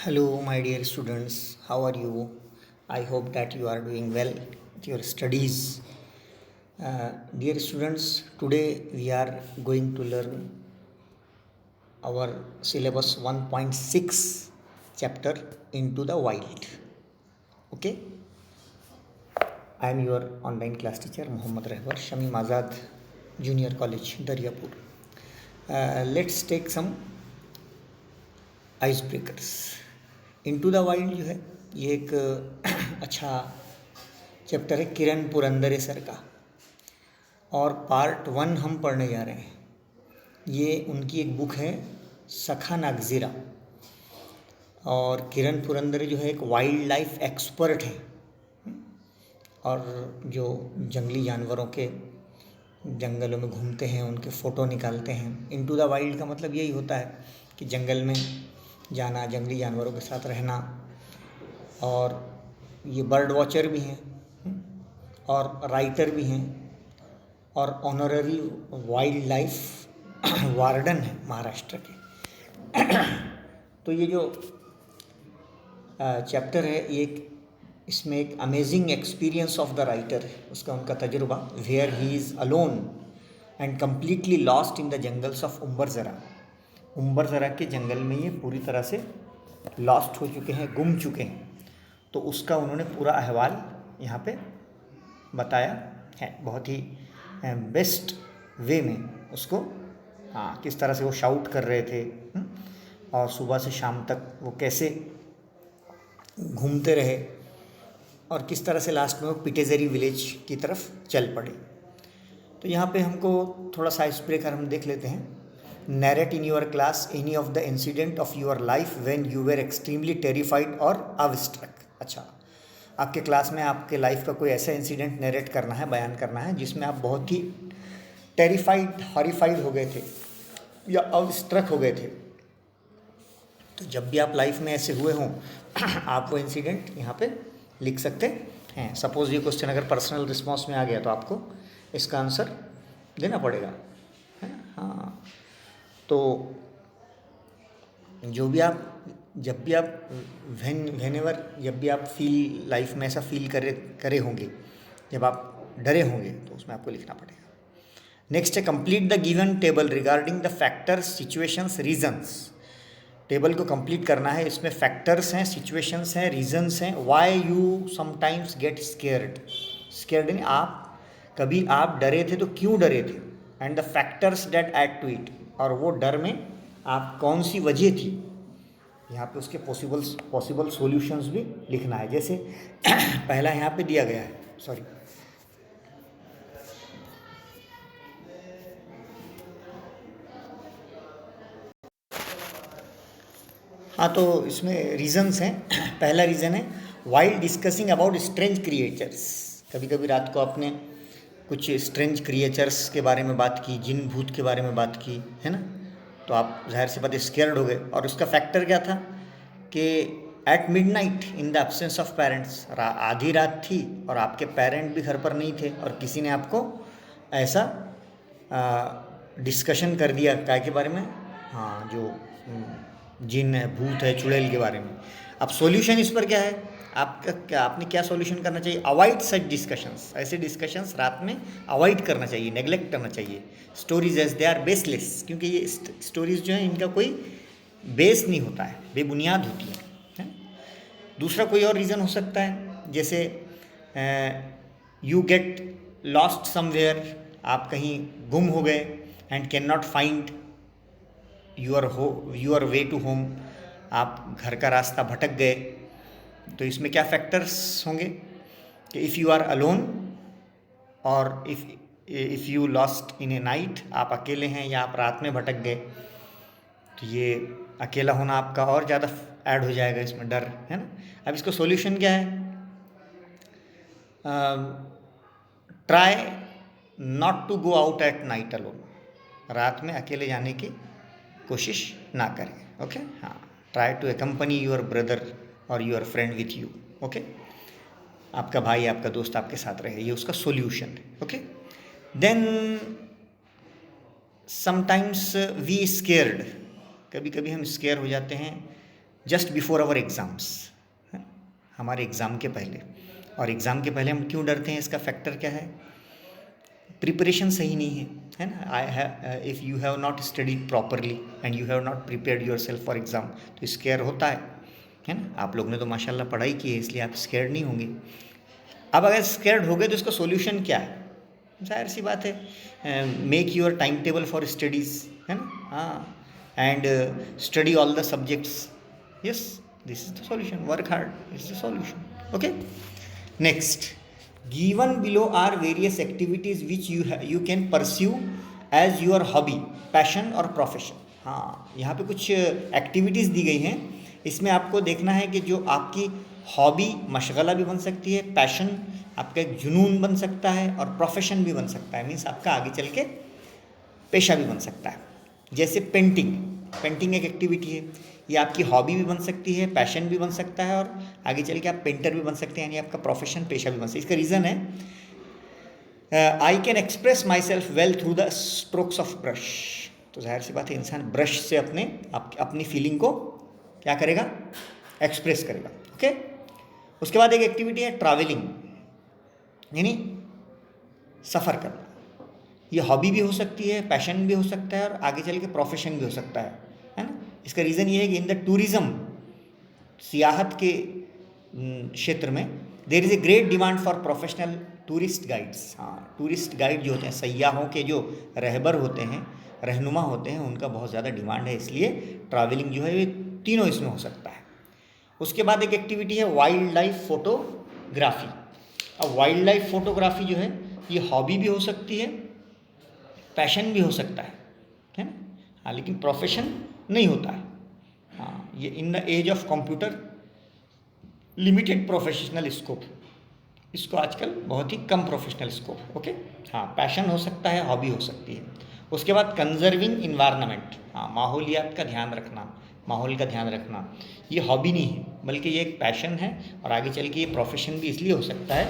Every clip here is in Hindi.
Hello, my dear students. How are you? I hope that you are doing well with your studies. Dear students, today we are going to learn our syllabus 1.6 chapter Into the Wild. Okay? I am your online class teacher, Mohammad Rehbar, Shamim Azad Junior College, Daryapur. Let's take some ice breakers. Into the wild जो है ये एक अच्छा चैप्टर है किरण पुरंदरे सर का, और पार्ट 1 हम पढ़ने जा रहे हैं। ये उनकी एक बुक है सखा नागजीरा, और किरण पुरंदरे जो है एक वाइल्ड लाइफ एक्सपर्ट है, और जो जंगली जानवरों के जंगलों में घूमते हैं उनके फ़ोटो निकालते हैं। इनटू द वाइल्ड का मतलब यही होता है कि जंगल में जाना, जंगली जानवरों के साथ रहना, और ये बर्ड वॉचर भी हैं और राइटर भी हैं और ऑनररी वाइल्ड लाइफ वार्डन है महाराष्ट्र के। तो ये जो चैप्टर है ये इसमें एक amazing experience of the writer है, उसका उनका तजुर्बा, where he is alone and completely lost in the jungles of Umbarzara के जंगल में ये पूरी तरह से लॉस्ट हो चुके हैं, गुम चुके हैं। तो उसका उन्होंने पूरा अहवाल यहाँ पे बताया है, बहुत ही बेस्ट वे में उसको। किस तरह से वो शाउट कर रहे थे और सुबह से शाम तक वो कैसे घूमते रहे, और किस तरह से लास्ट में वो पिटेजरी विलेज की तरफ चल पड़े। तो यहाँ पे हमको थोड़ा सा आइस ब्रेकर हम देख लेते हैं। Narrate in your class any of the incident of your life when you were extremely terrified और अवस्ट्रक। अच्छा, आपके क्लास में आपके लाइफ का कोई ऐसा इंसिडेंट नैरेट करना है, बयान करना है, जिसमें आप बहुत ही टेरिफाइड, हॉरिफाइड हो गए थे या अवस्ट्रक हो गए थे। तो जब भी आप लाइफ में ऐसे हुए हों आप वो इंसिडेंट यहाँ पे लिख सकते हैं। सपोज ये क्वेश्चन अगर पर्सनल रिस्पॉन्स में आ गया तो आपको इसका आंसर देना पड़ेगा, है ना? हाँ, तो जो भी आप जब भी आप जब भी आप फील लाइफ में ऐसा फील करे होंगे, जब आप डरे होंगे, तो उसमें आपको लिखना पड़ेगा। नेक्स्ट है complete the given table regarding the factors, situations, reasons. Table को कंप्लीट करना है, इसमें फैक्टर्स हैं, सिचुएशंस हैं, रीजंस हैं। Why you sometimes get scared यानी कभी आप डरे थे तो क्यों डरे थे, and the factors that add to it, और वो डर में आप कौन सी वजह थी। यहाँ पे उसके पॉसिबल सॉल्यूशंस भी लिखना है। जैसे पहला यहाँ पे दिया गया है, सॉरी, हाँ, तो इसमें रीजंस हैं। पहला रीज़न है while discussing about strange creatures. कभी कभी रात को आपने कुछ स्ट्रेंज क्रिएचर्स के बारे में बात की, जिन भूत के बारे में बात की, है ना? तो आप जाहिर सी बात स्केयर्ड हो गए, और उसका फैक्टर क्या था कि at midnight in the absence of parents, आधी रात थी और आपके पेरेंट भी घर पर नहीं थे, और किसी ने आपको ऐसा डिस्कशन कर दिया काय के बारे में, हाँ, जो जिन है, भूत है, चुड़ैल के बारे में। अब सॉल्यूशन इस पर क्या है, आपने क्या सॉल्यूशन करना चाहिए? अवॉइड सच डिस्कशंस, ऐसे डिस्कशंस रात में अवॉइड करना चाहिए, नेग्लेक्ट करना चाहिए। Stories as they are baseless, क्योंकि ये स्टोरीज जो हैं इनका कोई बेस नहीं होता है, बेबुनियाद होती है। दूसरा कोई और रीज़न हो सकता है, जैसे यू गेट लॉस्ट समवेयर, आप कहीं गुम हो गए, and can not find your way to home, आप घर का रास्ता भटक गए। तो इसमें क्या फैक्टर्स होंगे कि इफ़ यू आर अलोन, और if you lost in A night, आप अकेले हैं या आप रात में भटक गए, तो ये अकेला होना आपका और ज़्यादा ऐड हो जाएगा इसमें, डर, है ना? अब इसका सॉल्यूशन क्या है? Try not to go out at night alone, रात में अकेले जाने की कोशिश ना करें। ओके, हाँ, ट्राई टू एकम्पनी योर ब्रदर और your friend with you. Okay, आपका भाई, आपका दोस्त आपके साथ रहे, ये उसका सॉल्यूशन है। Okay, then sometimes we scared, कभी कभी हम स्केयर हो जाते हैं जस्ट बिफोर आवर एग्ज़ाम्स, हमारे एग्ज़ाम के पहले। और एग्ज़ाम के पहले हम क्यों डरते हैं, इसका फैक्टर क्या है? प्रिपरेशन सही नहीं है ना। I have if you have not studied properly and you have not prepared your self for exam, तो स्केयर होता है ना। आप लोग ने तो माशाल्लाह पढ़ाई की है, इसलिए आप स्केयर्ड नहीं होंगे। अब अगर स्केयर्ड हो गए तो इसका सोल्यूशन क्या है? जाहिर सी बात है, make your time table for studies, है ना। हाँ, and study all the subjects. Yes, this is the solution, work hard is the solution. Okay, next, given below are various activities which you can pursue as your hobby, passion और प्रोफेशन। हाँ, यहाँ पे कुछ एक्टिविटीज़ दी गई हैं, इसमें आपको देखना है कि जो आपकी हॉबी मशगला भी बन सकती है, पैशन आपका एक जुनून बन सकता है, और प्रोफेशन भी बन सकता है, मीन्स आपका आगे चल के पेशा भी बन सकता है। जैसे पेंटिंग, पेंटिंग एक एक्टिविटी है, ये आपकी हॉबी भी बन सकती है, पैशन भी बन सकता है, और आगे चल के आप पेंटर भी बन सकते हैं, यानी आपका प्रोफेशन, पेशा भी बन सकता है। इसका रीज़न है I can express my self well through the strokes of brush. तो जाहिर सी बात है, इंसान ब्रश से अपनी फीलिंग को क्या करेगा, एक्सप्रेस करेगा। ओके, उसके बाद एक एक्टिविटी है ट्रैवलिंग, यानी सफ़र करना। ये हॉबी भी हो सकती है, पैशन भी हो सकता है, और आगे चल के प्रोफेशन भी हो सकता है ना। इसका रीज़न ये है कि इन द टूरिज़्म, सियाहत के क्षेत्र में, there is a great demand for professional tourist guides. हाँ, टूरिस्ट गाइड जो होते हैं, सयाहों के जो रहबर होते हैं, रहनुमा होते हैं, उनका बहुत ज़्यादा डिमांड है, इसलिए ट्रैवलिंग जो है ये तीनों इसमें हो सकता है। उसके बाद एक एक्टिविटी है वाइल्ड लाइफ फोटोग्राफी। अब वाइल्ड लाइफ फोटोग्राफी जो है ये हॉबी भी हो सकती है, पैशन भी हो सकता है ना। हाँ, लेकिन प्रोफेशन नहीं होता है। हाँ, ये in the as of computer limited professional scope, इसको आजकल बहुत ही कम प्रोफेशनल स्कोप। ओके, हाँ, पैशन हो सकता है, हॉबी हो सकती है। उसके बाद कंजर्विंग इन्वायरमेंट, हाँ, माहौलियात का ध्यान रखना, माहौल का ध्यान रखना, ये हॉबी नहीं है, बल्कि ये एक पैशन है, और आगे चल के ये प्रोफेशन भी इसलिए हो सकता है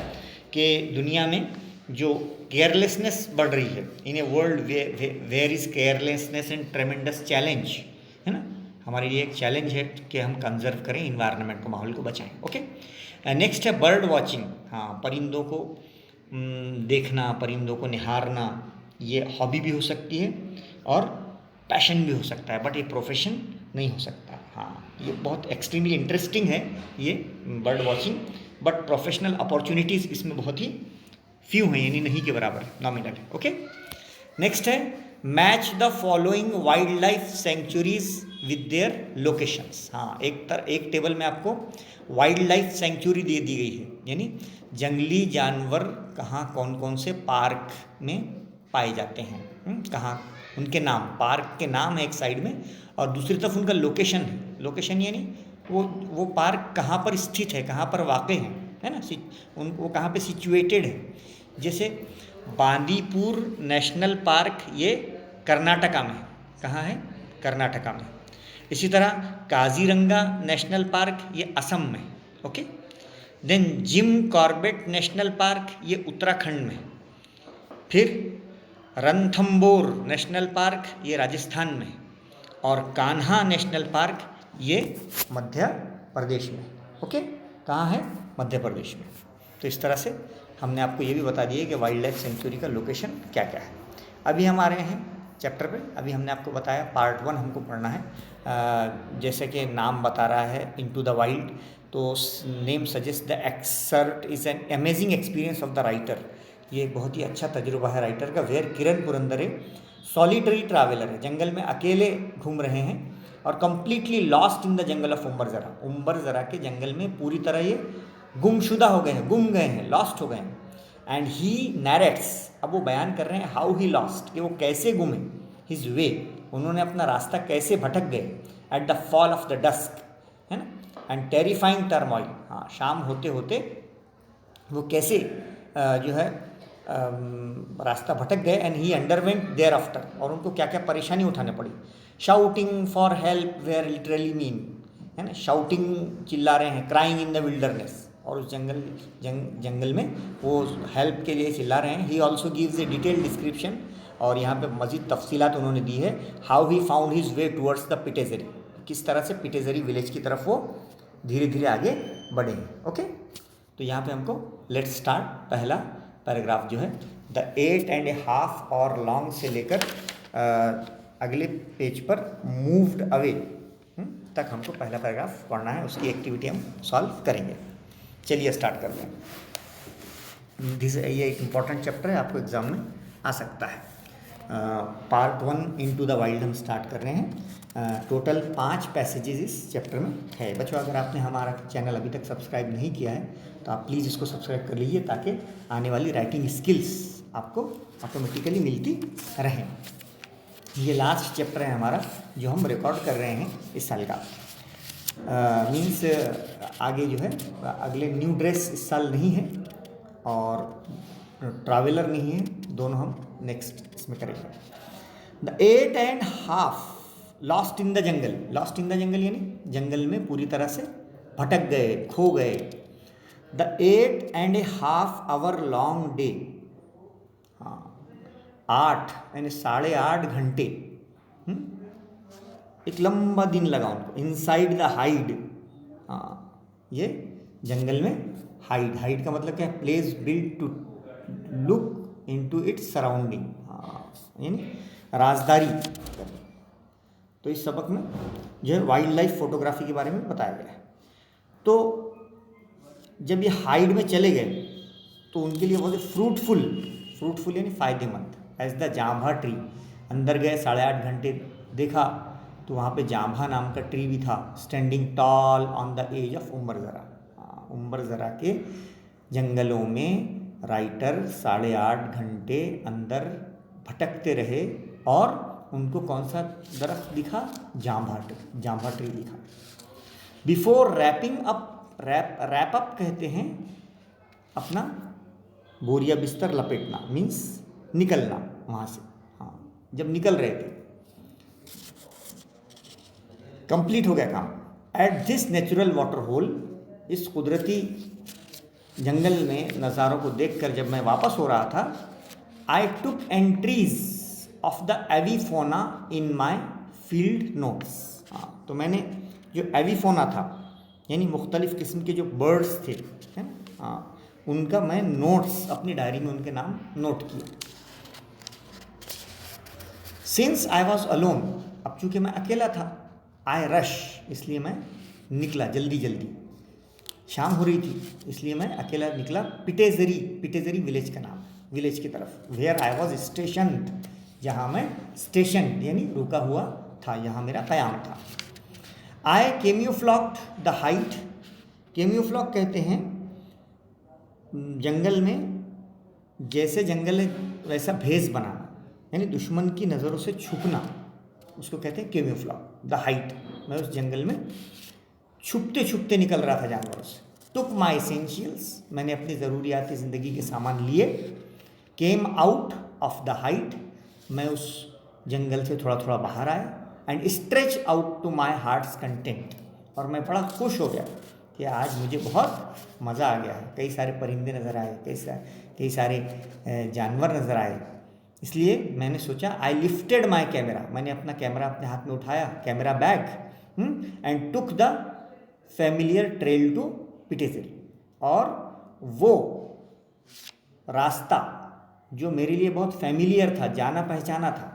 कि दुनिया में जो केयरलेसनेस बढ़ रही है, in a world where is carelessness and tremendous challenge, है ना, हमारे लिए एक चैलेंज है कि हम कंजर्व करें इन्वायरमेंट को, माहौल को बचाएं। ओके, नेक्स्ट है बर्ड वॉचिंग। हाँ, परिंदों को देखना, परिंदों को निहारना, ये हॉबी भी हो सकती है और पैशन भी हो सकता है, बट ये प्रोफेशन नहीं हो सकता। हाँ, ये बहुत एक्सट्रीमली इंटरेस्टिंग है ये bird watching, but professional opportunities इसमें बहुत ही फ्यू हैं, यानी नहीं के बराबर, नॉमिनल है। ओके, नेक्स्ट है match the following wild life sanctuaries with their locations. हाँ, एक टेबल में आपको वाइल्ड लाइफ सेंचुरी दे दी गई है, यानी जंगली जानवर कहाँ कौन कौन से पार्क में पाए जाते हैं, कहाँ उनके नाम, पार्क के नाम है एक साइड में, और दूसरी तरफ उनका लोकेशन है। लोकेशन यानी वो पार्क कहाँ पर स्थित है, कहाँ पर वाक़ई है ना, वो कहाँ पे सिचुएटेड है। जैसे बांदीपुर नेशनल पार्क ये कर्नाटका में, कहाँ है, कर्नाटका में। इसी तरह काजीरंगा नेशनल पार्क ये असम में। Okay, then Jim Corbett national park ये उत्तराखंड में। फिर रणथंबोर नेशनल पार्क ये राजस्थान में, और कान्हा नेशनल पार्क ये मध्य प्रदेश में। ओके, कहाँ है, मध्य प्रदेश में। तो इस तरह से हमने आपको ये भी बता दिया कि वाइल्ड लाइफ सेंचुरी का लोकेशन क्या क्या है। अभी हम आ रहे हैं चैप्टर पे। अभी हमने आपको बताया पार्ट 1 हमको पढ़ना है, जैसे कि नाम बता रहा है इनटू द वाइल्ड, तो name suggest the excerpt is an amazing experience of the writer. ये एक बहुत ही अच्छा तजुर्बा है राइटर का। Where Kiran Purandare solitary traveller है, जंगल में अकेले घूम रहे हैं, और completely lost in the jungle of Umbarzara के जंगल में पूरी तरह ये गुमशुदा हो गए हैं, गुम गए हैं, लॉस्ट हो गए हैं। एंड ही नैरेट्स, अब वो बयान कर रहे हैं हाउ ही लॉस्ट, कि वो कैसे गुमे, हिज वे, उन्होंने अपना रास्ता कैसे भटक गए, at the fall of the dusk, है ना, एंड टेरिफाइंग टर्मोइल, हाँ, शाम होते होते वो कैसे जो है रास्ता भटक गए। And he underwent thereafter, और उनको क्या क्या परेशानी उठाने पड़ी। Shouting for help were literally mean, है ना, शाउटिंग, चिल्ला रहे हैं, क्राइंग इन द विल्डरनेस, और उस जंगल में वो हेल्प के लिए चिल्ला रहे हैं। He also gives a detail description, और यहाँ पे मज़ीद तफसीलात उन्होंने दी है, how he found his way towards the Pitezari, किस तरह से पिटेजरी विलेज की तरफ वो धीरे धीरे आगे बढ़े हैं। ओके, तो यहाँ पे हमको लेट्स स्टार्ट। पहला पैराग्राफ जो है, द 8.5 और लॉन्ग से लेकर अगले पेज पर मूव्ड अवे तक हमको पहला पैराग्राफ पढ़ना है, उसकी एक्टिविटी हम सॉल्व करेंगे। चलिए स्टार्ट करते हैं। ये एक इम्पॉर्टेंट चैप्टर है, आपको एग्जाम में आ सकता है। पार्ट 1 इनटू द वाइल्ड हम स्टार्ट कर रहे हैं। टोटल 5 पैसेजेस इस चैप्टर में है। बच्चों, अगर आपने हमारा चैनल अभी तक सब्सक्राइब नहीं किया है तो आप प्लीज़ इसको सब्सक्राइब कर लीजिए, ताकि आने वाली राइटिंग स्किल्स आपको ऑटोमेटिकली मिलती रहें। ये लास्ट चैप्टर है हमारा जो हम रिकॉर्ड कर रहे हैं इस साल का। मीन्स आगे जो है अगले न्यू ड्रेस इस साल नहीं है और ट्रैवलर नहीं है, दोनों हम नेक्स्ट इसमें करेंगे। The 8.5 lost in the jungle. Lost in the jungle यानी जंगल में पूरी तरह से भटक गए, खो गए। The 8.5 hour long day. हाँ, 8 यानी 8.5 घंटे, एक लंबा दिन लगा उनको। इनसाइड द हाइड, हाँ, ये जंगल में हाइड। हाइड का मतलब क्या है? Place build to look into its surrounding, यानी राजदारी। तो इस सबक में जो है वाइल्ड लाइफ फोटोग्राफी के बारे में बताया गया है। तो जब ये हाइड में चले गए तो उनके लिए बहुत फ्रूटफुल यानी फायदेमंद, एज द जांभा ट्री। अंदर गए, 8.5 घंटे देखा तो वहाँ पे जांभा नाम का ट्री भी था, standing tall on the as of Umberjhara. Umberjhara के जंगलों में राइटर 8.5 घंटे अंदर भटकते रहे और उनको कौन सा दरख्त दिखा? जांभा ट्री दिखा। Before wrapping up, wrap up कहते हैं अपना बोरिया बिस्तर लपेटना, मीन्स निकलना वहाँ से। हाँ, जब निकल रहे थे, कंप्लीट हो गया काम। At this natural water hole, इस कुदरती जंगल में नज़ारों को देखकर जब मैं वापस हो रहा था, I took entries of the avifauna in my field notes. हाँ, तो मैंने जो एविफोना था यानी मुख्तलिफ़ किस्म के जो बर्ड्स थे, है ना, हाँ, उनका मैं नोट्स अपनी डायरी में उनके नाम नोट किए। सिंस आई वॉज अलोन, अब चूँकि मैं अकेला था, आई रश, इसलिए मैं निकला जल्दी। शाम हो रही थी इसलिए मैं अकेला निकला। पिटेजरी विलेज का नाम, विलेज की तरफ। वेयर आई वॉज स्टेशन, जहाँ मैं स्टेशन यानी रुका हुआ था, यहाँ मेरा क़याम था। आई केम्यूफ्लॉक्ड द हाइट। केम्यूफ्लॉक कहते हैं जंगल में जैसे जंगल है वैसा भेष बनाना, यानी दुश्मन की नज़रों से छुपना, उसको कहते हैं केम्यूफ्लॉक। द हाइट, मैं उस जंगल में छुपते निकल रहा था जानवरों से। टुक माई एसेंशियल्स, मैंने अपनी ज़रूरियाती ज़िंदगी के सामान लिए। Came out of the hide, मैं उस जंगल से थोड़ा बाहर आया। And stretch out to my heart's content, और मैं बड़ा खुश हो गया कि आज मुझे बहुत मज़ा आ गया है। कई सारे परिंदे नज़र आए, कई सारे जानवर नज़र आए। इसलिए मैंने सोचा, आई लिफ्टेड माई कैमरा, मैंने अपना कैमरा अपने हाथ में उठाया, camera bag, and took the familiar trail to Pitezari, और वो रास्ता जो मेरे लिए बहुत फैमिलियर था, जाना पहचाना था,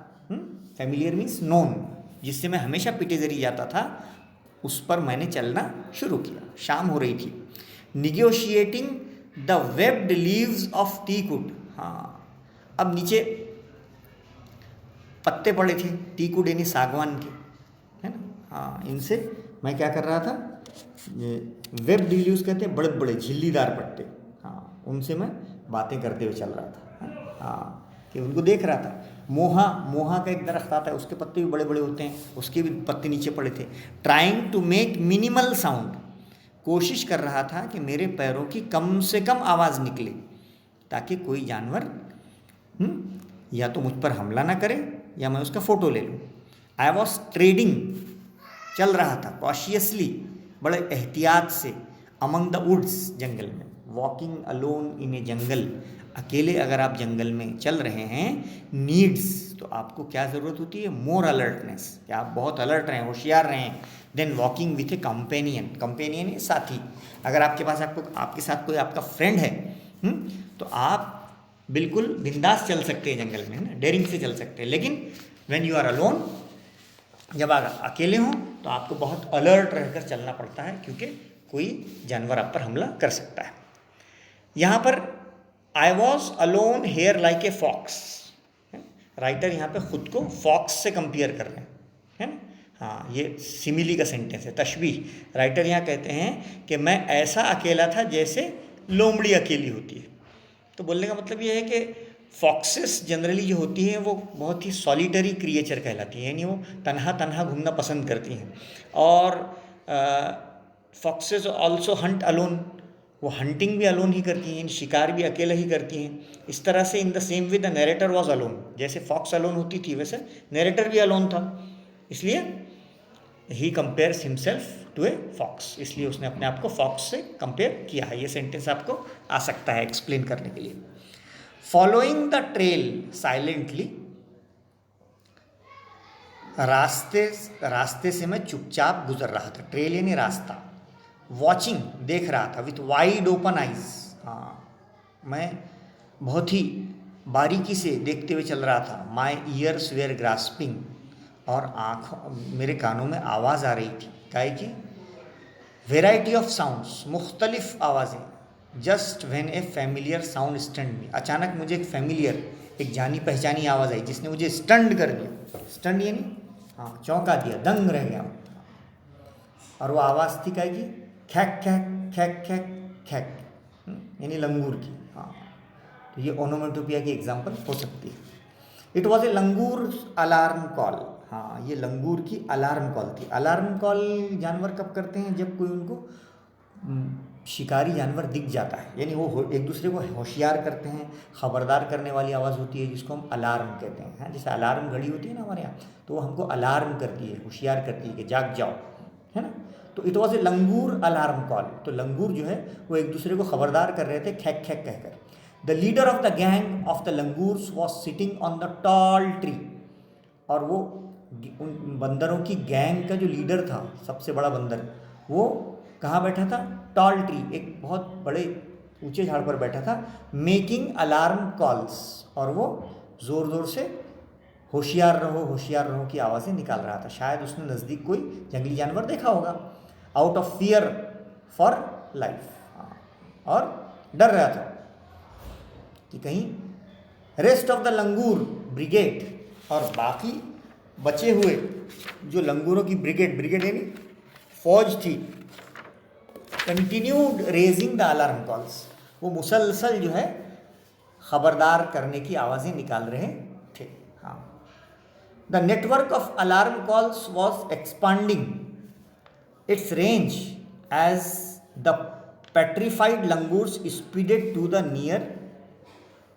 फैमिलियर मीन्स नोन, जिससे मैं हमेशा पिटेजरी जाता था, उस पर मैंने चलना शुरू किया। शाम हो रही थी। Negotiating the webbed leaves of teakwood, हाँ, अब नीचे पत्ते पड़े थे, टीकवुड यानी सागवान के, है ना, हाँ, इनसे मैं क्या कर रहा था, वेब्ड लीव्स कहते हैं बड़े झिल्लीदार पत्ते, हाँ, उनसे मैं बातें करते हुए चल रहा था, हाँ, कि उनको देख रहा था। मोहा का एक दरख्त आता है, उसके पत्ते भी बड़े होते हैं, उसके भी पत्ते नीचे पड़े थे। Trying to make minimal sound, कोशिश कर रहा था कि मेरे पैरों की कम से कम आवाज़ निकले, ताकि कोई जानवर या तो मुझ पर हमला ना करे या मैं उसका फ़ोटो ले लूँ। आई वॉज ट्रेडिंग, चल रहा था, कॉशियसली, बड़े एहतियात से, अमंग द वुड्स, जंगल में। वॉकिंग अलोन इन ए जंगल, अकेले अगर आप जंगल में चल रहे हैं, नीड्स, तो आपको क्या ज़रूरत होती है? मोर अलर्टनेस, कि आप बहुत अलर्ट रहें, होशियार रहें, then walking with a companion, companion है साथी। अगर आपके पास आपके साथ कोई आपका फ्रेंड है, तो आप बिल्कुल बिंदास चल सकते हैं जंगल में, है ना, डेयरिंग से चल सकते हैं। लेकिन व्हेन यू आर अलोन, जब आप अकेले हों तो आपको बहुत अलर्ट रहकर चलना पड़ता है, क्योंकि कोई जानवर आप पर हमला कर सकता है। यहाँ पर I was alone here like a fox, writer यहाँ पे खुद को फॉक्स से कंपेयर कर रहे हैं, है ना। हाँ, ये सिमिली का सेंटेंस है, तशबीह। राइटर यहाँ कहते हैं कि मैं ऐसा अकेला था जैसे लोमड़ी अकेली होती है। तो बोलने का मतलब ये है कि फॉक्सेस जनरली जो होती हैं वो बहुत ही सॉलिटरी क्रिएचर कहलाती हैं, यानी वो तन्हा तन्हा घूमना पसंद करती हैं। और फॉक्सेस ऑल्सो हंट अलोन, वो हंटिंग भी अलोन ही करती हैं, शिकार भी अकेले ही करती हैं। इस तरह से in the same way the narrator was alone, जैसे फॉक्स अलोन होती थी वैसे नरेटर भी अलोन था, इसलिए ही compares himself to a fox, इसलिए उसने अपने आप को फॉक्स से कंपेयर किया है। ये सेंटेंस आपको आ सकता है एक्सप्लेन करने के लिए। फॉलोइंग द ट्रेल साइलेंटली, रास्ते से मैं चुपचाप गुजर रहा था, ट्रेल यानी रास्ता। वॉचिंग, देख रहा था, विथ वाइड ओपन आइज, हाँ, मैं बहुत ही बारीकी से देखते हुए चल रहा था। माई ईयर्स वेयर ग्रास्पिंग, और आँखों, मेरे कानों में आवाज़ आ रही थी, काहे की, वेराइटी ऑफ साउंड्स, मुख्तलिफ आवाज़ें। Just when a familiar sound stunned me, अचानक मुझे एक फैमिलियर, एक जानी पहचानी आवाज़ आई जिसने मुझे स्टंड कर दिया। स्टंड यानी हाँ, चौंका दिया, दंग रह गया। और वो आवाज़ थी काहे की, खैक खैक खैक खैक खैक, यानी लंगूर की। हाँ, तो ये ओनोमेटोपिया की एग्जाम्पल हो सकती है। It was a langur alarm call, हाँ, ये लंगूर की अलार्म कॉल थी। अलार्म कॉल जानवर कब करते हैं, जब कोई उनको शिकारी जानवर दिख जाता है, यानी वो एक दूसरे को होशियार करते हैं। खबरदार करने वाली आवाज़ होती है जिसको हम अलार्म कहते हैं। हाँ, जैसे अलार्म घड़ी होती है ना हमारे यहाँ, तो वो हमको अलार्म करती है, होशियार करती है कि जाग जाओ, है ना। तो it was a langur alarm call, तो लंगूर जो है वो एक दूसरे को खबरदार कर रहे थे खैक खैक कहकर। The leader of the gang of the langurs was sitting on the tall tree, और वो उन बंदरों की गैंग का जो लीडर था, सबसे बड़ा बंदर, वो कहाँ बैठा था, टॉल ट्री, एक बहुत बड़े ऊंचे झाड़ पर बैठा था। मेकिंग अलार्म कॉल्स, और वो ज़ोर ज़ोर से होशियार रहो की आवाज़ें निकाल रहा था। शायद उसने नज़दीक कोई जंगली जानवर देखा होगा। Out of fear for life, और डर रहा था कि कहीं rest of the langur brigade, और बाकी बचे हुए जो लंगूरों की ब्रिगेड यानी फौज थी, continued raising the alarm calls, वो मुसलसल जो है खबरदार करने की आवाज़ें निकाल रहे थे। हाँ, the network of alarm calls was expanding its range as the petrified langurs speeded to the near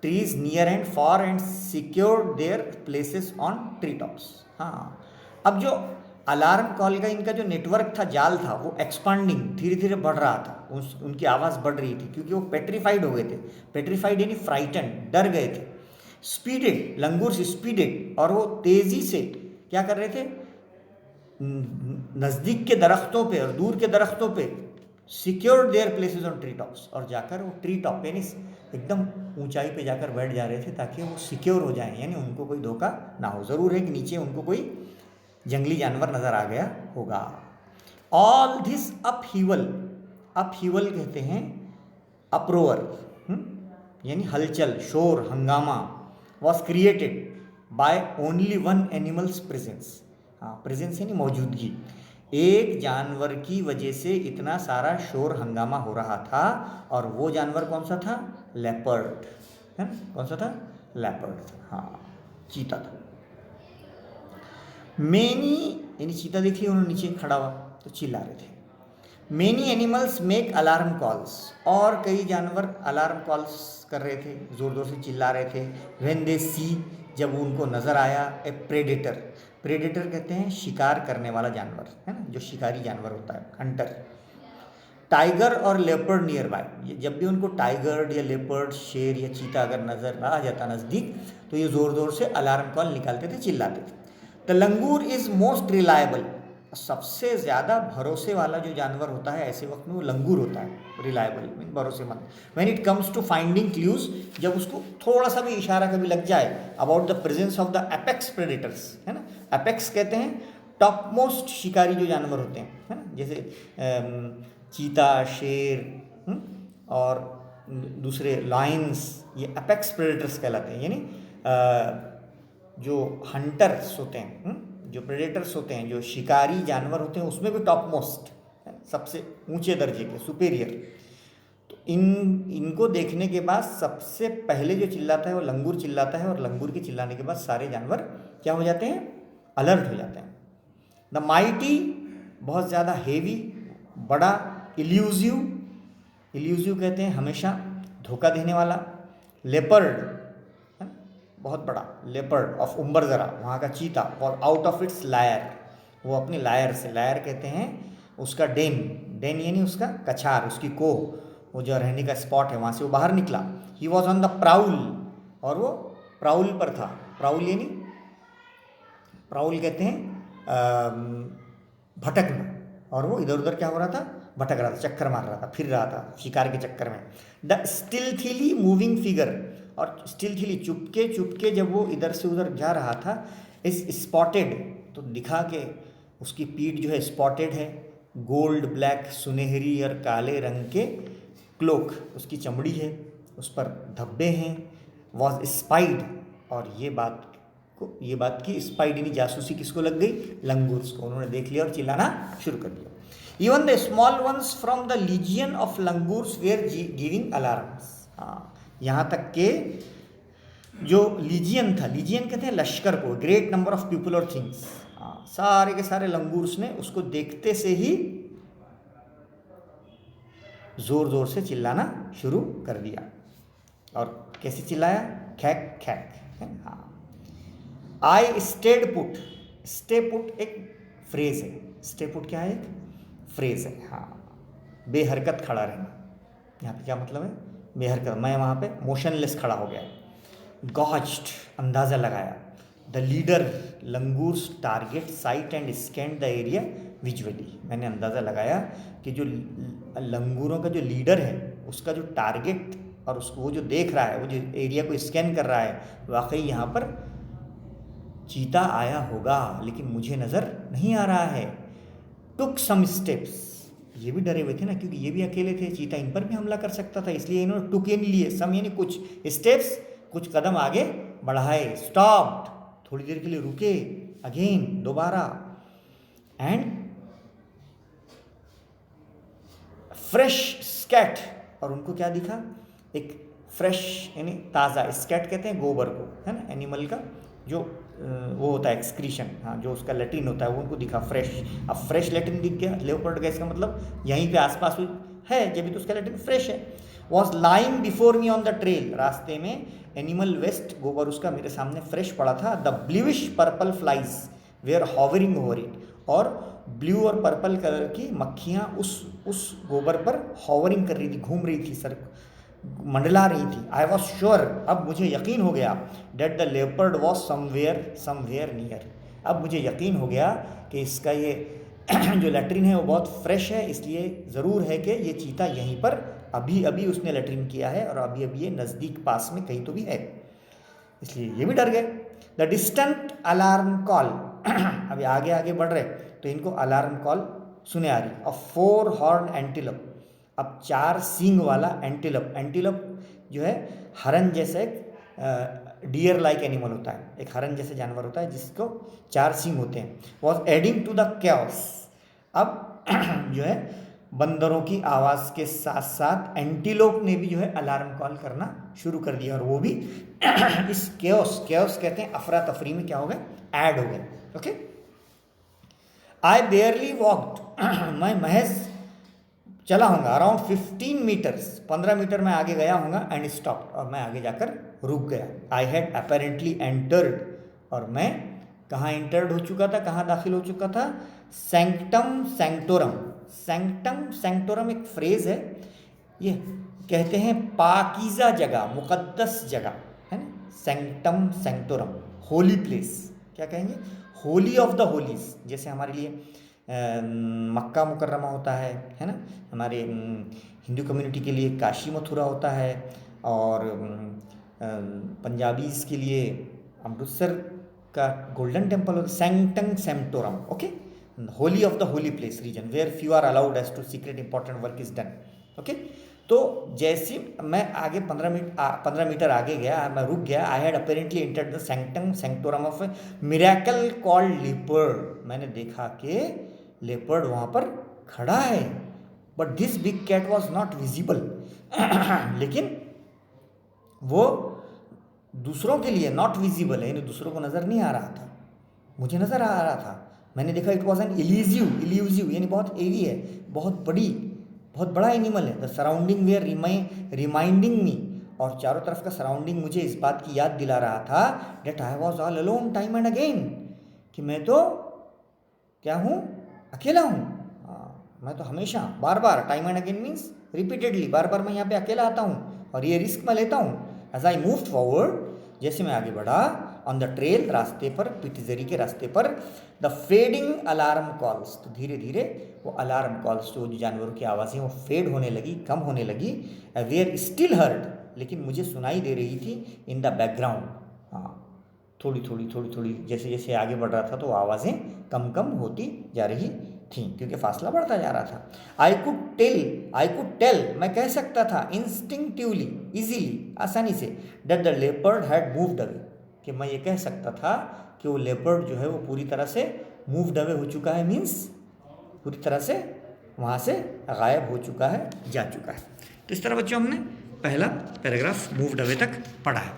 trees near and far and secured their places on tree tops. हाँ, अब जो अलार्म कॉल का इनका जो नेटवर्क था, जाल था, वो एक्सपांडिंग धीरे धीरे बढ़ रहा था। उनकी आवाज़ बढ़ रही थी क्योंकि वो पेट्रीफाइड हो गए थे। पेट्रीफाइड यानी फ्राइटन, डर गए थे। स्पीडेड, लंगूर्स स्पीडेड, और वो तेज़ी से क्या कर रहे थे, नज़दीक के दरख्तों पे और दूर के दरख्तों पे secured their places on tree tops, और जाकर वो ट्री टॉप यानी एकदम ऊंचाई पे जाकर बैठ जा रहे थे ताकि वो सिक्योर हो जाएं, यानी उनको कोई धोखा ना हो। ज़रूर है कि नीचे उनको कोई जंगली जानवर नज़र आ गया होगा। ऑल दिस अपहीवल, अपहीवल कहते हैं अप्रोवर, यानी हलचल, शोर, हंगामा, was created by only one animals presence. हाँ, प्रेजेंस यानी मौजूदगी। एक जानवर की वजह से इतना सारा शोर हंगामा हो रहा था, और वो जानवर कौन सा था, लेपर्ड, है ना, कौन सा था, लेपर्ड, हाँ, चीता था। मेनी, यानी चीता देखिए उन्होंने नीचे खड़ा हुआ तो चिल्ला रहे थे। Many animals make alarm calls, और कई जानवर अलार्म कॉल्स कर रहे थे, ज़ोर ज़ोर से चिल्ला रहे थे। व्हेन दे सी, जब उनको नज़र आया, ए प्रेडेटर, प्रेडेटर कहते हैं शिकार करने वाला जानवर, है ना, जो शिकारी जानवर होता है, हंटर। टाइगर और लेपर्ड नियर बाय, जब भी उनको टाइगर या लेपर्ड, शेर या चीता अगर नज़र आ जाता नज़दीक, तो ये ज़ोर ज़ोर से अलार्म कॉल निकालते थे, चिल्लाते थे। The langur is most reliable, सबसे ज़्यादा भरोसे वाला जो जानवर होता है ऐसे वक्त में वो लंगूर होता है, रिलायबल मीन भरोसेमंद। When it comes to finding clues, जब उसको थोड़ा सा भी इशारा कभी लग जाए about the presence of the apex predators, है ना, एपेक्स कहते हैं टॉप मोस्ट शिकारी जो जानवर होते हैं, है ना, जैसे चीता, शेर, और दूसरे लायंस, ये एपेक्स प्रेडेटर्स कहलाते हैं, यानी जो हंटर्स होते हैं, जो प्रेडेटर्स होते हैं, जो शिकारी जानवर होते हैं, उसमें भी टॉप मोस्ट, सबसे ऊंचे दर्जे के, सुपेरियर। तो इनको देखने के बाद सबसे पहले जो चिल्लाता है वो लंगूर चिल्लाता है, और लंगूर के चिल्लाने के बाद सारे जानवर क्या हो जाते हैं, अलर्ट हो जाते हैं। द माइटी, बहुत ज़्यादा हेवी, बड़ा, इल्यूजिव, इल्यूजिव कहते हैं हमेशा धोखा देने वाला। लेपर्ड, बहुत बड़ा, लेपर्ड ऑफ उम्बरजरा, वहाँ का चीता, और आउट ऑफ इट्स लायर, वो अपनी लायर से, लायर कहते हैं उसका डेन, डेन यानी उसका कछार, उसकी कोह, वो जो रहने का स्पॉट है वहाँ से वो बाहर निकला। He was on the prowl, और वो प्राउल पर था। प्राउल यानी, प्राउल कहते हैं भटकना, और वो इधर उधर क्या हो रहा था, भटक रहा था, चक्कर मार रहा था, फिर रहा था शिकार के चक्कर में। द स्टिल्थीली मूविंग फिगर, और स्टिल्थीली, चुपके चुपके जब वो इधर से उधर जा रहा था, इस स्पॉटेड, तो दिखा के उसकी पीठ जो है स्पॉटेड है, गोल्ड ब्लैक, सुनहरी और काले रंग के क्लोक, उसकी चमड़ी है, उस पर धब्बे हैं। वॉज स्पाइड, और ये बात की स्पाइड यानी जासूसी किसको लग गई, लंगूर्स को, उन्होंने देख लिया और चिल्लाना शुरू कर दिया। Even the small ones from the legion of langurs were giving alarms. हाँ, यहाँ तक के जो लीजियन था, लीजियन कहते हैं लश्कर को, ग्रेट नंबर ऑफ पीपल और थिंग्स, सारे के सारे लंगूर्स ने उसको देखते से ही जोर जोर से चिल्लाना शुरू कर दिया। और कैसे चिल्लाया, खैक खैक। हाँ, I stayed put, stay put एक फ्रेज है, स्टे पुट क्या है, एक फ्रेज है। हाँ, बेहरकत खड़ा रहना, यहाँ पे क्या मतलब है, बेहरकत, मैं वहाँ पे मोशनलेस खड़ा हो गया। गॉज्ड, अंदाज़ा लगाया। The leader langurs target site and scan the area visually, मैंने अंदाज़ा लगाया कि जो लंगूरों का जो लीडर है उसका जो टारगेट और उसको वो जो देख रहा है, वो जो एरिया को स्कैन कर रहा है, वाकई यहाँ पर चीता आया होगा, लेकिन मुझे नज़र नहीं आ रहा है। टुक सम स्टेप्स, ये भी डरे हुए थे ना, क्योंकि ये भी अकेले थे, चीता इन पर भी हमला कर सकता था, इसलिए इन्होंने टुक यानी लिए, सम यानी कुछ, स्टेप्स कुछ कदम आगे बढ़ाए। स्टॉप्ड, थोड़ी देर के लिए रुके, अगेन दोबारा, एंड फ्रेश स्कैट, और उनको क्या दिखा, एक फ्रेश यानी ताज़ा, स्कैट कहते हैं गोबर को, है ना, एनिमल का जो वो होता है एक्सक्रीशन, हाँ, जो उसका लेट्रिन होता है वो उनको दिखा फ्रेश। अब फ्रेश लेट्रिन दिख गया, लेपर्ड का इसका मतलब यहीं पे आसपास है, जब भी तो उसका लेट्रिन फ्रेश है। Was lying before me on the trail, रास्ते में एनिमल वेस्ट, गोबर उसका मेरे सामने फ्रेश पड़ा था। The bluish purple flies were hovering over it, और ब्लू और पर्पल कलर की मक्खियाँ उस गोबर पर हॉवरिंग कर रही थी, घूम रही थी, सर मंडला रही थी। आई वॉज श्योर, अब मुझे यकीन हो गया, that the leopard was somewhere near, अब मुझे यकीन हो गया कि इसका ये जो लेट्रिन है वो बहुत फ्रेश है, इसलिए ज़रूर है कि ये चीता यहीं पर अभी अभी उसने लेट्रिन किया है, और अभी अभी ये नज़दीक पास में कहीं तो भी है, इसलिए ये भी डर गए। द डिस्टेंट अलार्म कॉल, अभी आगे आगे बढ़ रहे तो इनको अलार्म कॉल सुने आ रही। अ 4 हॉर्न एंटीलोप, अब 4 सींग वाला एंटीलोप, एंटीलोप जो है हरन जैसे एक डियर लाइक एनिमल होता है, एक हरन जैसे जानवर होता है जिसको 4 सींग होते हैं। Was adding to the chaos, अब जो है बंदरों की आवाज़ के साथ साथ एंटीलोप ने भी जो है अलार्म कॉल करना शुरू कर दिया, और वो भी इस कैओस कहते हैं अफरा तफरी में क्या हो गए, ऐड हो गए। ओके, आई बेयरली वॉक्ड, मैं महज चला हूँगा, अराउंड 15 मीटर्स, 15 मीटर में आगे गया हूँगा, एंड स्टॉप, और मैं आगे जाकर रुक गया। आई हैड अपेरेंटली एंटर्ड, और मैं कहाँ एंटर्ड हो चुका था, कहाँ दाखिल हो चुका था, सैंक्टम सैंक्टोरम। सैंक्टम सैंक्टोरम एक फ्रेज है, ये कहते हैं पाकीज़ा जगह, मुकद्दस जगह, है ना, सैंक्टम सैंक्टोरम, होली प्लेस, क्या कहेंगे, होली ऑफ द होलीज, जैसे हमारे लिए मक्का मुकर्रमा होता है ना, हमारे हिंदू कम्युनिटी के लिए काशी मथुरा होता है, और पंजाबीज़ के लिए अमृतसर का गोल्डन टेम्पल और sanctum sanctorum, okay, holy of the holy place region where few are allowed as to secret important work is done, okay. तो जैसे मैं आगे 15 मीटर आगे गया, मैं रुक गया, I had apparently entered the sanctum sanctorum of miracle called leopard, मैंने देखा कि लेपर्ड वहाँ पर खड़ा है, but this big cat was not visible, लेकिन वो दूसरों के लिए नॉट विजिबल है, यानी दूसरों को नज़र नहीं आ रहा था, मुझे नज़र आ रहा था। मैंने देखा इट वॉज एन इल्यूजिव यानी बहुत एवी है, बहुत बड़ा एनिमल है। The surrounding were reminding me, और चारों तरफ का सराउंडिंग मुझे इस बात की याद दिला रहा था that I was all alone time and again, कि मैं तो क्या हूँ, अकेला हूँ। मैं तो हमेशा बार बार, time and again means repeatedly, बार बार मैं यहाँ पे अकेला आता हूँ और ये रिस्क मैं लेता हूँ। एज आई मूव्ड फॉरवर्ड, जैसे मैं आगे बढ़ा, ऑन द ट्रेल, रास्ते पर, पिटजेरी के रास्ते पर, द फेडिंग अलार्म कॉल्स, तो धीरे धीरे वो अलार्म कॉल्स, जो जानवरों की आवाज़ें वो फेड होने लगी, कम होने लगी। वेयर स्टिल हर्ड, लेकिन मुझे सुनाई दे रही थी इन द बैकग्राउंड, हाँ, थोड़ी थोड़ी जैसे जैसे आगे बढ़ रहा था तो आवाज़ें कम कम होती जा रही थी, क्योंकि फासला बढ़ता जा रहा था। आई कुड टेल, मैं कह सकता था, इंस्टिंक्टिवली, इजीली, आसानी से, that the leopard had moved away, कि मैं ये कह सकता था कि वो लेपर्ड जो है वो पूरी तरह से मूव्ड अवे हो चुका है, मीन्स पूरी तरह से वहाँ से गायब हो चुका है, जा चुका है। तो इस तरह बच्चों हमने पहला पैराग्राफ मूव्ड अवे तक पढ़ा है।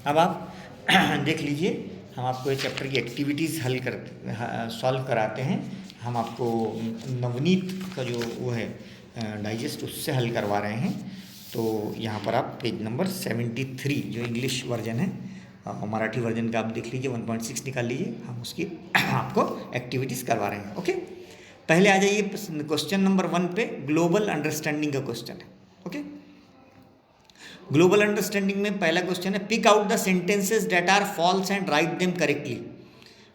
अब आप देख लीजिए, हम आपको एक चैप्टर की एक्टिविटीज़ सॉल्व कराते हैं। हम आपको नवनीत का जो वो है डाइजेस्ट, उससे हल करवा रहे हैं। तो यहाँ पर आप पेज नंबर 73 जो इंग्लिश वर्जन है, मराठी वर्जन का आप देख लीजिए, 1.6 निकाल लीजिए, हम उसकी आपको एक्टिविटीज़ करवा रहे हैं, ओके। पहले आ जाइए क्वेश्चन नंबर 1 पे, ग्लोबल अंडरस्टैंडिंग का क्वेश्चन है, ओके। ग्लोबल अंडरस्टैंडिंग में पहला क्वेश्चन है, pick out the sentences that are false and write them correctly.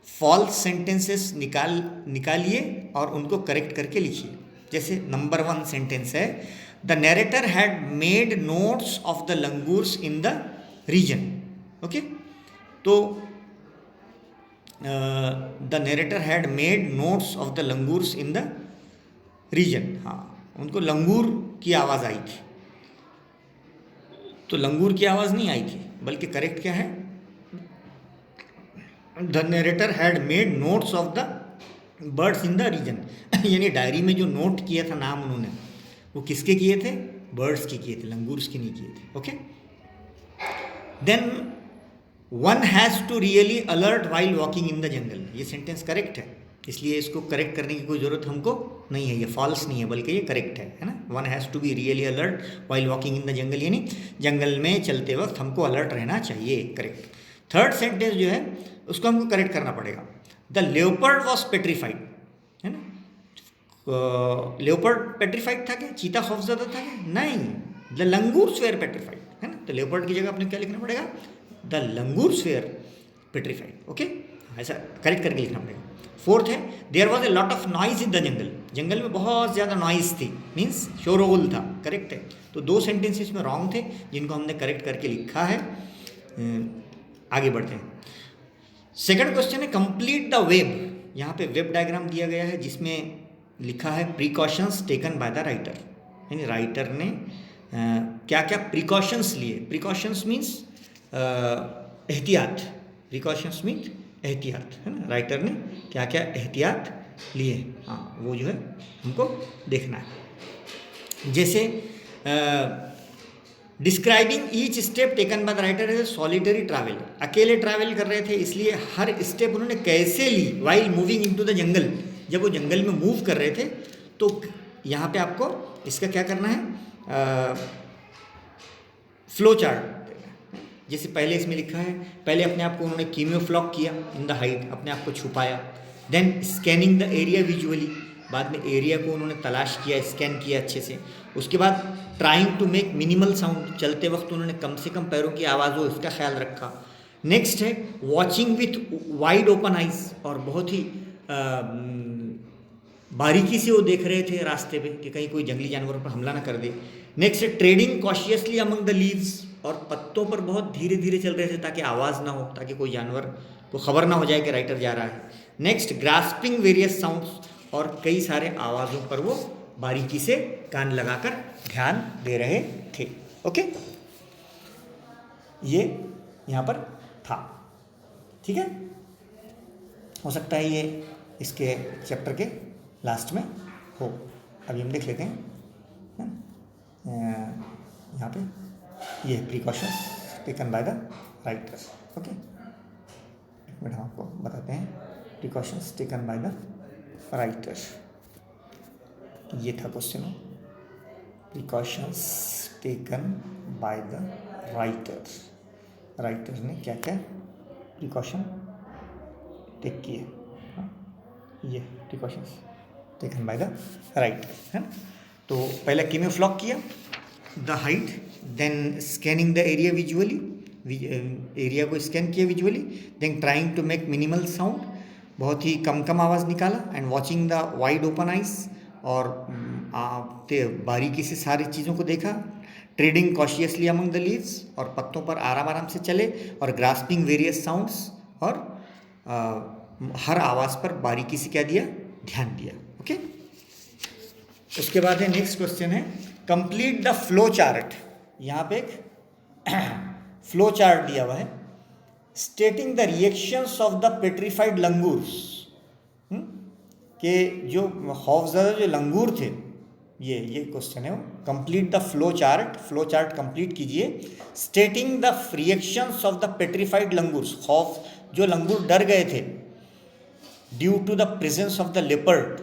False sentences निकालिए और उनको करेक्ट करके लिखिए। जैसे नंबर 1 सेंटेंस है, the narrator had made notes of the langurs in the region, okay. तो the narrator had made notes of the langurs in the region, हाँ, उनको लंगूर की आवाज़ आई थी, तो लंगूर की आवाज़ नहीं आई थी, बल्कि करेक्ट क्या है, the narrator had made notes of the birds in the region, यानी डायरी में जो नोट किया था नाम उन्होंने, वो किसके किए थे, बर्ड्स के किए थे, लंगूर्स के नहीं किए थे, okay. Then one has to really alert while walking in the jungle, ये सेंटेंस करेक्ट है, इसलिए इसको करेक्ट करने की कोई ज़रूरत हमको नहीं है, ये फॉल्स नहीं है बल्कि ये करेक्ट है ना। One has to be really alert while walking in the jungle, यानी जंगल में चलते वक्त हमको अलर्ट रहना चाहिए, करेक्ट। थर्ड सेंटेंस जो है उसको हमको करेक्ट करना पड़ेगा, द लेपर्ड वॉज पेट्रीफाइड, है ना। लेपर्ड पेट्रीफाइड था क्या, चीता खौफजदा था क्या, नहीं, द लंगूर्स वेयर पेट्रीफाइड, है ना। तो लेपर्ड की जगह अपने क्या लिखना पड़ेगा, the langurs were petrified, okay, ऐसा करेक्ट करके लिखना पड़ेगा। फोर्थ है, there was a lot of noise in the jungle, जंगल में बहुत ज़्यादा नॉइज थी, मीन्स शोरगुल था, करेक्ट है। तो 2 सेंटेंसेस में रॉन्ग थे जिनको हमने करेक्ट करके लिखा है। आगे बढ़ते हैं। सेकंड क्वेश्चन है, कंप्लीट द वेब, यहाँ पे वेब डायग्राम दिया गया है जिसमें लिखा है precautions taken by the writer, यानी राइटर ने क्या क्या प्रिकॉशंस लिए। प्रिकॉशंस मीन्स एहतियात, प्रिकॉशंस मीन्स एहतियात, है ना। राइटर ने क्या क्या एहतियात लिए, हाँ, वो जो है हमको देखना है। जैसे describing each step taken by the writer as a solitary travel, अकेले ट्रैवल कर रहे थे, इसलिए हर स्टेप उन्होंने कैसे ली, while moving into the jungle, जब वो जंगल में मूव कर रहे थे। तो यहाँ पे आपको इसका क्या करना है, फ्लो चार्ट। जैसे पहले इसमें लिखा है, पहले अपने आप को उन्होंने कीमियोफ्लॉक किया इन द हाइट, अपने आप को छुपाया। Then scanning the area visually, बाद में एरिया को उन्होंने तलाश किया, स्कैन किया अच्छे से। उसके बाद trying to make minimal sound, चलते वक्त उन्होंने कम से कम पैरों की आवाज़ हो इसका ख्याल रखा। नेक्स्ट है watching with wide open eyes, और बहुत ही बारीकी से वो देख रहे थे रास्ते पे कि कहीं कोई जंगली जानवरों पर हमला ना कर दे। Next, treading cautiously among the leaves, और पत्तों पर बहुत धीरे धीरे चल रहे थे ताकि आवाज़ ना हो, ताकि कोई जानवर को खबर ना हो जाए कि राइटर जा रहा है। नेक्स्ट, ग्रास्पिंग वेरियस साउंड्स, और कई सारे आवाज़ों पर वो बारीकी से कान लगाकर ध्यान दे रहे थे। ओके, ये यहाँ पर था। ठीक है, हो सकता है ये इसके चैप्टर के लास्ट में हो। अभी हम देख लेते हैं यहाँ पे, ये precautions taken by the writer. Okay, एक मिनट हम आपको बताते हैं precautions taken by the writer. ये था question, precautions taken by the writer. Writer ने क्या क्या प्रिकॉशन टेक किए, ये precautions taken by the writer है ना। तो पहले केमोफ्लॉग किया the hide, then scanning the area visually, area को स्कैन किया visually, then trying to make minimal sound, बहुत ही कम कम आवाज़ निकाला, and watching the wide open eyes, और बारीकी से सारी चीज़ों को देखा। Treading cautiously among the leaves, और पत्तों पर आराम आराम से चले, और ग्रास्पिंग वेरियस साउंड्स, और हर आवाज़ पर बारीकी से क्या दिया, ध्यान दिया। ओके, उसके बाद है नेक्स्ट क्वेश्चन है कंप्लीट द फ्लो चार्ट। यहाँ पे एक फ्लो चार्ट दिया हुआ है, स्टेटिंग the reactions of the petrified langurs, के जो खौफजदा जो लंगूर थे, ये क्वेश्चन है वो। Complete the flow chart complete कीजिए। Stating the reactions of the petrified langurs, खौफ जो लंगूर डर गए थे due to the presence of the leopard,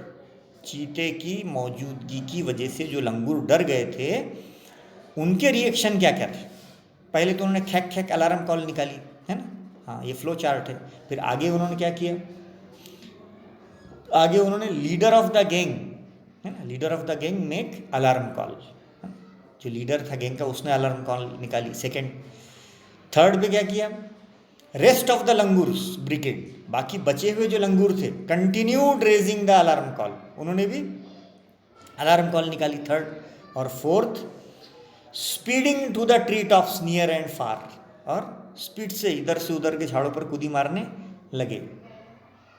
चीते की मौजूदगी की वजह से जो लंगूर डर गए थे उनके रिएक्शन क्या क्या थे। पहले तो उन्होंने खैक खैक अलार्म कॉल निकाली है ना, हाँ ये फ्लो चार्ट है। फिर आगे उन्होंने क्या किया, आगे उन्होंने लीडर ऑफ द गैंग है ना, leader of the gang make alarm call, जो लीडर था गैंग का उसने अलार्म कॉल निकाली। सेकेंड, थर्ड पे क्या किया, rest of the langurs brigade, बाकी बचे हुए जो लंगूर थे continued raising the alarm call, उन्होंने भी अलार्म कॉल निकाली थर्ड। और fourth, speeding to the tree tops near and far, और स्पीड से इधर से उधर के झाड़ों पर कूदी मारने लगे।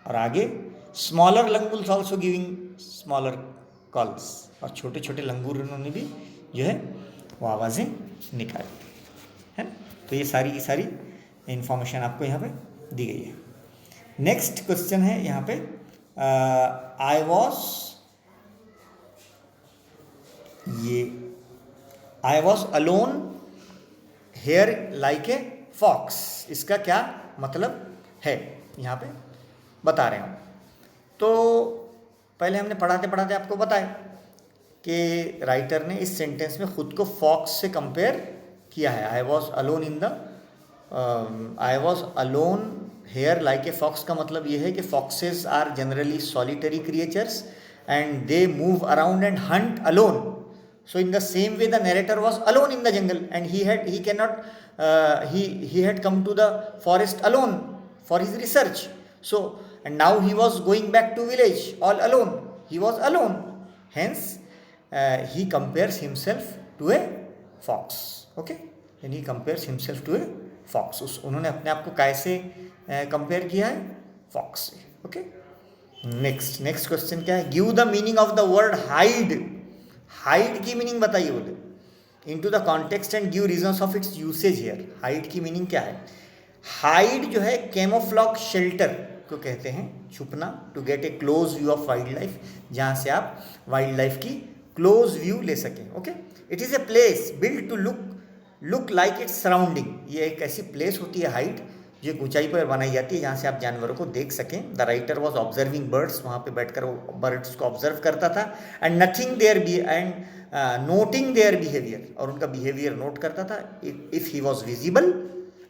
और आगे smaller langurs also giving smaller calls, और छोटे छोटे लंगूर उन्होंने भी जो है वो आवाज़ें निकाली है ना। तो ये सारी की सारी इंफॉर्मेशन आपको यहाँ पे दी गई है। नेक्स्ट क्वेश्चन है यहाँ पे, I was alone here like a fox, इसका क्या मतलब है यहाँ पे बता रहे हैं। तो पहले हमने पढ़ाते पढ़ाते आपको बताया कि राइटर ने इस सेंटेंस में खुद को फॉक्स से कंपेयर किया है। I was alone here like a fox का मतलब ये है कि foxes are generally solitary creatures and they move around and hunt alone. So in the same way the narrator was alone in the jungle and he had come to the forest alone for his research. So and now he was going back to village all alone. He was alone. Hence he compares himself to a fox. Okay? And he compares himself to a fox. उन्होंने अपने आप को कैसे कंपेयर किया है, फॉक्स से। ओके, नेक्स्ट क्वेश्चन क्या है, give the meaning of the word hide. Hide की मीनिंग बताइए बोले, into the context and give reasons of its usage here. Hide की मीनिंग क्या है, हाइड जो है कैमोफ्लॉग शेल्टर को कहते हैं, छुपना, to get a close view of wild life, जहाँ से आप वाइल्ड लाइफ की क्लोज व्यू ले सकें। Okay, it is a place build to look like its surrounding. ये एक ऐसी प्लेस होती है हाइड जो ऊंचाई पर बनाई जाती है जहाँ से आप जानवरों को देख सकें। The writer was observing birds, वहाँ पे बैठकर वो बर्ड्स को ऑब्जर्व करता था, एंड नोटिंग देयर बिहेवियर, और उनका बिहेवियर नोट करता था। इफ़ ही वॉज विजिबल,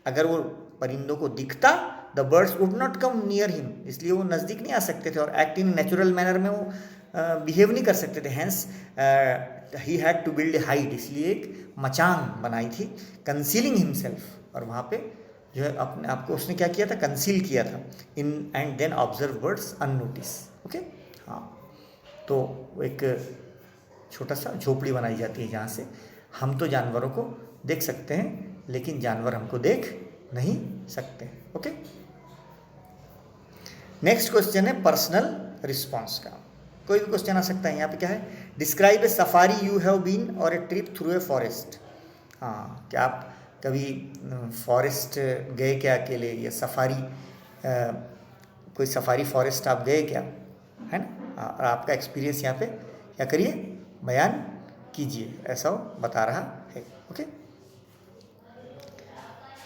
अगर वो परिंदों को दिखता, the birds would not come near him, इसलिए वो नज़दीक नहीं आ सकते थे, और एक्ट इन नेचुरल मैनर में वो बिहेव नहीं कर सकते थे। Hence he had to build a hide, इसलिए एक मचान बनाई थी, कंसीलिंग हिमसेल्फ, और वहाँ पे जो है अपने आप को उसने क्या किया था, कंसील किया था। In and then observe birds unnoticed. Okay, हाँ, तो एक छोटा सा झोपड़ी बनाई जाती है जहाँ से हम तो जानवरों को देख सकते हैं लेकिन जानवर हमको देख नहीं सकते। ओके, नेक्स्ट क्वेश्चन है पर्सनल रिस्पॉन्स का। कोई भी क्वेश्चन आ सकता है। यहाँ पे क्या है, describe a safari you have been or a trip through a forest. हाँ, क्या आप कभी फॉरेस्ट गए क्या अकेले, या सफारी कोई सफारी फॉरेस्ट आप गए क्या, है ना। और आपका एक्सपीरियंस यहाँ पे क्या करिए, बयान कीजिए, ऐसा वो बता रहा है। ओके,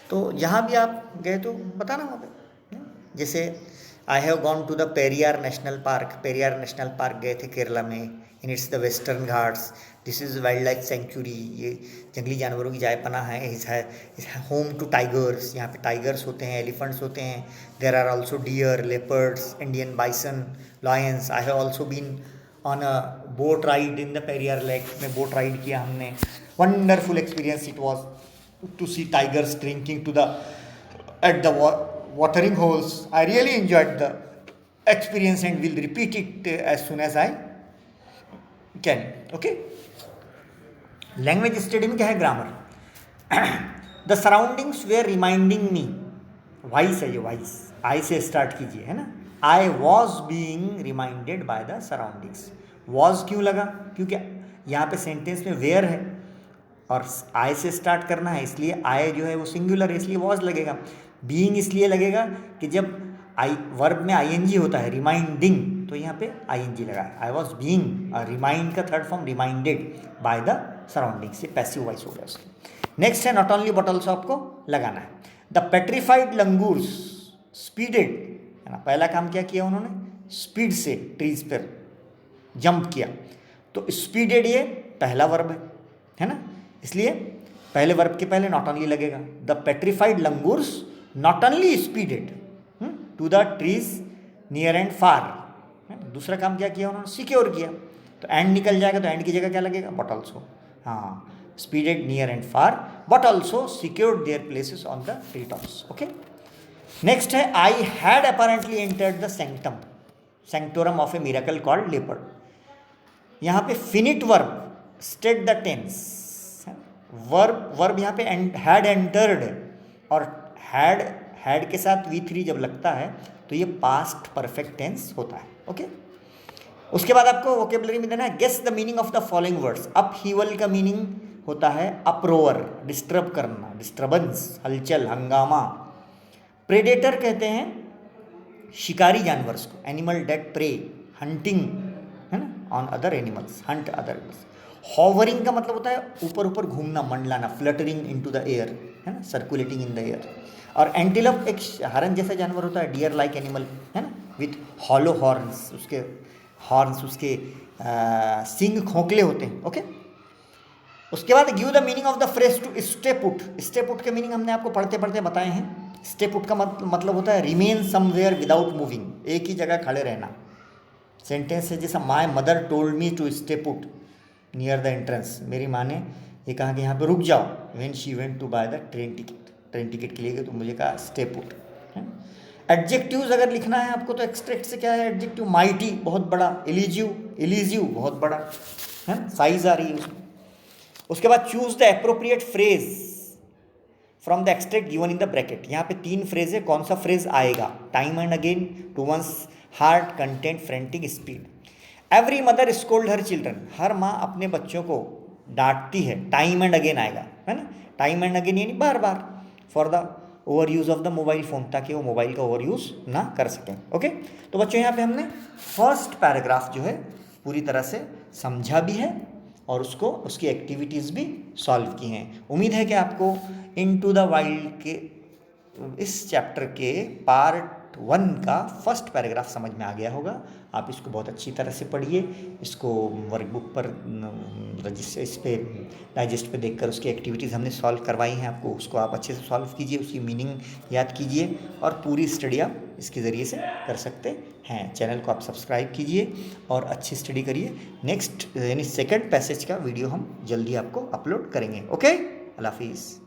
तो जहाँ भी आप गए तो बताना वहाँ पे। जैसे I have gone to the Periyar National Park, Periyar National Park गए थे केरला में, in its the Western Ghats, this is wild life sanctuary, ये जंगली जानवरों की जायपना है, इस होम टू टाइगर्स, यहाँ पे टाइगर्स होते हैं, एलिफेंट्स होते हैं, there are also deer, leopards, Indian bison, lions. I have also been on a boat ride in the Periyar lake, में बोट राइड किया हमने, wonderful experience it was to see tigers drinking to the at the watering holes. I really enjoyed the experience and will repeat it as soon as I can. Okay, language study में क्या है, grammar. The surroundings were reminding me, voice है ये, वॉइस आई से स्टार्ट कीजिए, है ना। I was being reminded by the surroundings. Was क्यों लगा, क्योंकि यहाँ पे सेंटेंस में वेयर है और आई से स्टार्ट करना है, इसलिए आई जो है वो सिंगुलर है, इसलिए वॉज लगेगा। बीइंग इसलिए लगेगा कि जब आई वर्ब में आईएनजी होता है, रिमाइंडिंग, तो यहाँ पे आईएनजी लगा है। आई वॉज बीइंग, और रिमाइंड का third form reminded by the surrounding, से पैसिव वॉइस हो गया उसकी। नेक्स्ट है नॉट ओनली बट ऑल्सो, आपको लगाना है। द पेट्रीफाइड लंगूर्स स्पीडेड, है ना। पहला काम क्या किया उन्होंने, स्पीड से ट्रीज पर जंप किया, तो स्पीडेड ये पहला वर्ब है ना, इसलिए पहले वर्ब के पहले नॉट ओनली लगेगा। The petrified langurs not only speeded to the trees near and far. दूसरा काम क्या किया उन्होंने, सिक्योर किया, तो एंड निकल जाएगा, तो एंड की जगह क्या लगेगा, बट ऑल्सो। हाँ, speeded near and far but also secured their places on the tree tops. Okay, next है I had apparently entered the sanctum, sanctorum of a miracle called leopard. यहाँ पे finite verb state the tense, verb यहाँ पे हैड एंटर्ड, और हैड के साथ V3 जब लगता है तो ये पास्ट परफेक्ट टेंस होता है। ओके, उसके बाद आपको वोकेबलरी में देना है guess the meaning of the following words. Upheaval का मीनिंग होता है अप्रोवर, डिस्टर्ब करना, डिस्टर्बेंस, हलचल, हंगामा। प्रेडेटर कहते हैं शिकारी जानवर्स को, एनिमल डेट प्रे, हंटिंग, है ना, on other animals, Hunt other animals. Hovering का मतलब होता है ऊपर ऊपर घूमना, मंडलाना, फ्लटरिंग इनटू द एयर, है ना, सर्कुलेटिंग इन द एयर। और एंटीलोप एक हरन जैसा जानवर होता है, डियर लाइक एनिमल, है ना, विथ हॉलो हॉर्न्स, उसके सिंग खोखले होते हैं। ओके, उसके बाद give the meaning of the phrase to stay put. Stay put के मीनिंग हमने आपको पढ़ते पढ़ते बताए हैं। स्टे पुट का मतलब होता है रिमेन समवेयर विदाउट मूविंग, एक ही जगह खड़े रहना। सेंटेंस है जैसा my mother told me to stay put near the entrance, मेरी माँ ने ये कहा कि यहाँ पे रुक जाओ। When she went to buy the train ticket के लिए गए तो मुझे कहा स्टे पुट। एडजेक्टिव्स अगर लिखना है आपको तो एक्सट्रैक्ट से क्या है, एडजेक्टिव माइटी बहुत बड़ा, एलिजिव बहुत बड़ा, है ना, साइज आ रही है उसमें। उसके बाद choose the appropriate phrase from the extract given in the bracket. यहाँ पे 3 फ्रेज है, कौन सा फ्रेज आएगा, time and again, to one's heart, content, frantic, speed. Every mother scold her children, हर माँ अपने बच्चों को डांटती है, टाइम एंड अगेन आएगा, है ना, टाइम एंड अगेन यानी बार बार। For the over use of the mobile phone, ताकि वो मोबाइल का ओवर यूज़ ना कर सकें। ओके, तो बच्चों यहाँ पे हमने फर्स्ट पैराग्राफ जो है पूरी तरह से समझा भी है और उसकी एक्टिविटीज़ भी सॉल्व की हैं। उम्मीद है कि आपको इनटू द वाइल्ड के इस चैप्टर के पार्ट 1 का फर्स्ट पैराग्राफ समझ में आ गया होगा। आप इसको बहुत अच्छी तरह से पढ़िए, इसको वर्कबुक पर रजिस्टर इस पे डाइजेस्ट पे देखकर उसकी एक्टिविटीज़ हमने सॉल्व करवाई हैं आपको, उसको आप अच्छे से सॉल्व कीजिए, उसकी मीनिंग याद कीजिए और पूरी स्टडी आप इसके ज़रिए से कर सकते हैं। चैनल को आप सब्सक्राइब कीजिए और अच्छी स्टडी करिए। नेक्स्ट यानी सेकंड पैसेज का वीडियो हम जल्दी आपको अपलोड करेंगे। ओके, अल्लाह हाफिज़।